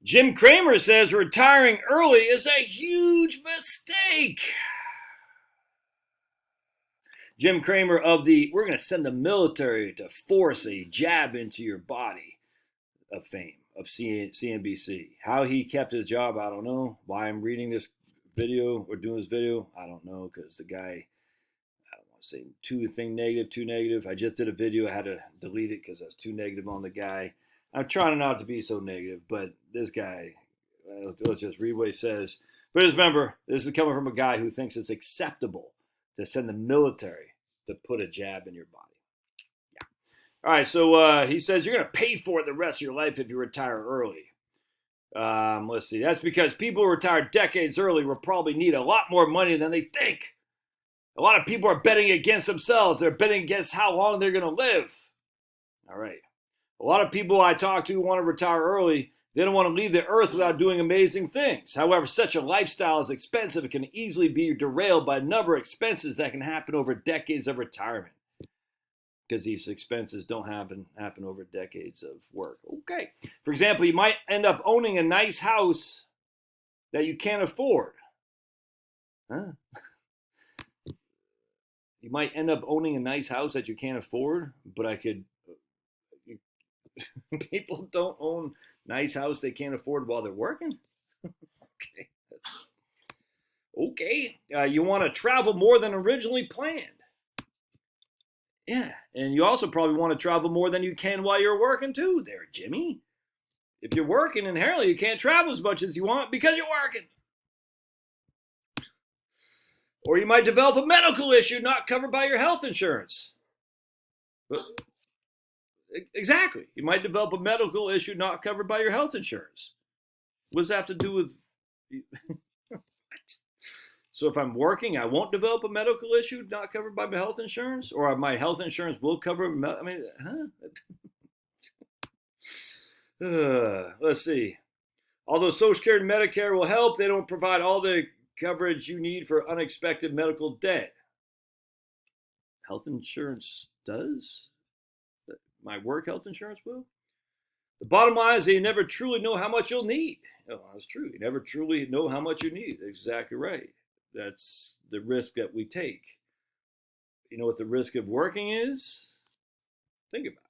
Jim Cramer says retiring early is a huge mistake. Jim Cramer of the "we're going to send the military to force a jab into your body" of fame of CNBC. How he kept his job, I don't know. Why I'm reading this video or doing this video, I don't know, because the guy, I don't want to say too negative. I just did a video. I had to delete it because I was too negative on the guy. I'm trying not to be so negative, but this guy, let's just read what he says. But just remember, this is coming from a guy who thinks it's acceptable to send the military to put a jab in your body. Yeah. All right, so he says you're going to pay for it the rest of your life if you retire early. Let's see. That's because people who retire decades early will probably need a lot more money than they think. A lot of people are betting against themselves. They're betting against how long they're going to live. All right. A lot of people I talk to want to retire early. They don't want to leave the earth without doing amazing things. However, such a lifestyle is expensive. It can easily be derailed by a number of expenses that can happen over decades of retirement. Because these expenses don't happen over decades of work. Okay. For example, you might end up owning a nice house that you can't afford. Huh? You might end up owning a nice house that you can't afford, but people don't own nice house they can't afford while they're working. Okay. You want to travel more than originally planned. Yeah, and you also probably want to travel more than you can while you're working too, there, Jimmy. If you're working, inherently you can't travel as much as you want because you're working. Or you might develop a medical issue not covered by your health insurance. Exactly. You might develop a medical issue not covered by your health insurance. What does that have to do with... So if I'm working, I won't develop a medical issue not covered by my health insurance? Or my health insurance will cover... Let's see. Although Social Security and Medicare will help, they don't provide all the coverage you need for unexpected medical debt. Health insurance does? My work health insurance will? The bottom line is that you never truly know how much you'll need. Oh, that's true. You never truly know how much you need. Exactly right. That's the risk that we take. You know what the risk of working is? Think about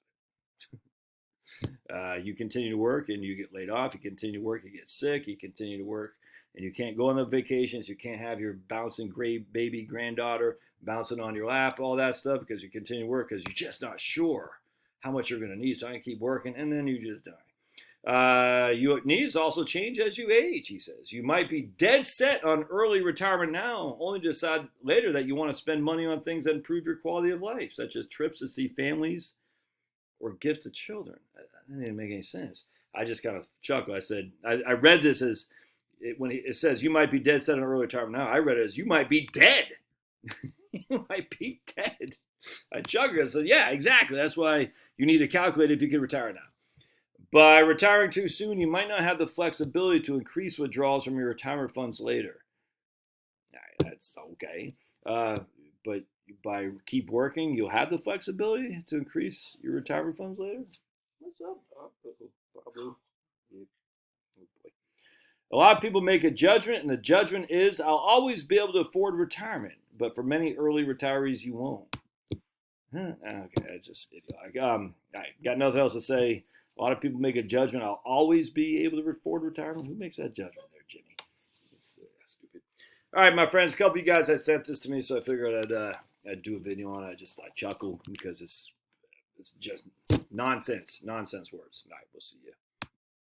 it. You continue to work and you get laid off. You continue to work, you get sick. You continue to work and you can't go on the vacations. You can't have your bouncing baby granddaughter bouncing on your lap, all that stuff, because you continue to work because you're just not sure how much you're going to need. So I can keep working, and then you just die. Your needs also change as you age, he says. You might be dead set on early retirement now, only to decide later that you want to spend money on things that improve your quality of life, such as trips to see families or gifts to children. That didn't make any sense. I just kind of chuckled. I said, I read this as, when it says you might be dead set on early retirement now, I read it as you might be dead. You might be dead. I chuckled. I said, yeah, exactly. That's why you need to calculate if you can retire now. By retiring too soon, you might not have the flexibility to increase withdrawals from your retirement funds later. That's okay. But by keep working, you'll have the flexibility to increase your retirement funds later. What's up? Probably. A lot of people make a judgment, and the judgment is, I'll always be able to afford retirement. But for many early retirees, you won't. Okay, that's just idiotic. I got nothing else to say. A lot of people make a judgment, I'll always be able to afford retirement. Who makes that judgment there, Jimmy? That's stupid. All right, my friends, a couple of you guys had sent this to me, so I figured I'd do a video on it. I chuckle because it's just nonsense words. All right, we'll see you.